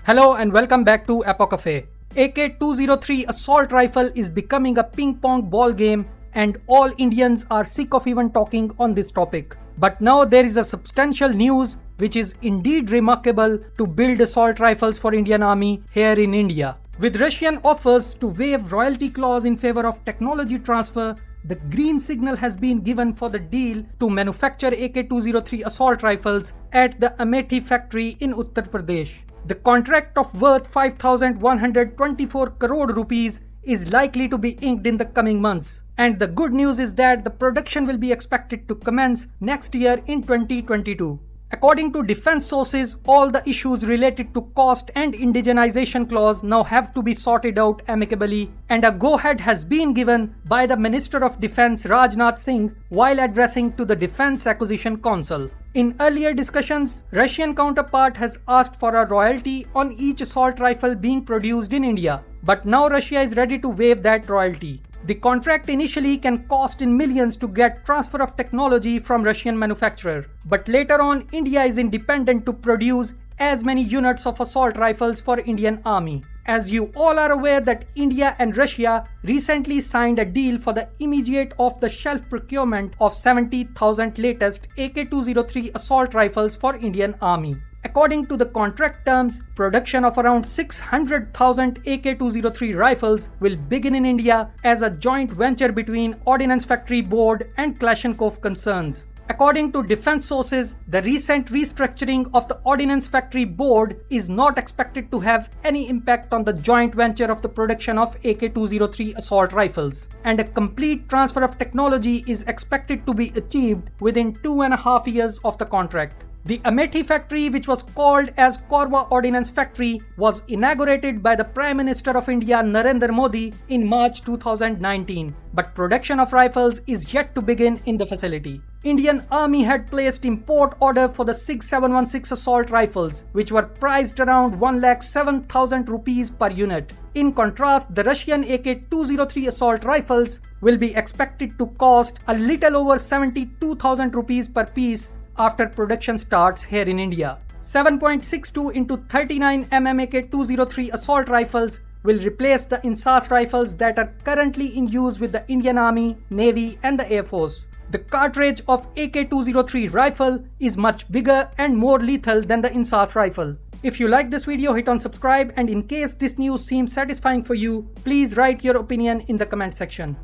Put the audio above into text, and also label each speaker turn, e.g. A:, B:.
A: Hello and welcome back to Epoch Cafe. AK-203 assault rifle is becoming a ping-pong ball game and all Indians are sick of even talking on this topic. But now there is a substantial news which is indeed remarkable to build assault rifles for Indian Army here in India. With Russian offers to waive royalty clause in favor of technology transfer, the green signal has been given for the deal to manufacture AK-203 assault rifles at the Amethi factory in Uttar Pradesh. The contract of worth 5,124 crore rupees is likely to be inked in the coming months. And the good news is that the production will be expected to commence next year in 2022. According to defense sources, all the issues related to cost and indigenization clause now have to be sorted out amicably, and a go-ahead has been given by the Minister of Defense Rajnath Singh while addressing to the Defense Acquisition Council. In earlier discussions, Russian counterpart has asked for a royalty on each assault rifle being produced in India, but now Russia is ready to waive that royalty. The contract initially can cost in millions to get transfer of technology from Russian manufacturer, but later on India is independent to produce as many units of assault rifles for Indian Army. As you all are aware that India and Russia recently signed a deal for the immediate off-the-shelf procurement of 70,000 latest AK-203 assault rifles for Indian Army. According to the contract terms, production of around 600,000 AK-203 rifles will begin in India as a joint venture between Ordnance Factory Board and Kalashnikov concerns. According to defense sources, the recent restructuring of the Ordnance Factory Board is not expected to have any impact on the joint venture of the production of AK-203 assault rifles, and a complete transfer of technology is expected to be achieved within 2.5 years of the contract. The Amethi factory, which was called as Korba Ordnance Factory, was inaugurated by the Prime Minister of India Narendra Modi in March 2019, but production of rifles is yet to begin in the facility. Indian Army had placed import order for the SIG 716 assault rifles, which were priced around 1,07,000 rupees per unit. In contrast, the Russian AK-203 assault rifles will be expected to cost a little over 72,000 rupees per piece after production starts here in India. 7.62 into 39 mm AK-203 assault rifles will replace the INSAS rifles that are currently in use with the Indian Army, Navy and the Air Force. The cartridge of AK-203 rifle is much bigger and more lethal than the INSAS rifle. If you like this video, hit on subscribe, and in case this news seems satisfying for you, please write your opinion in the comment section.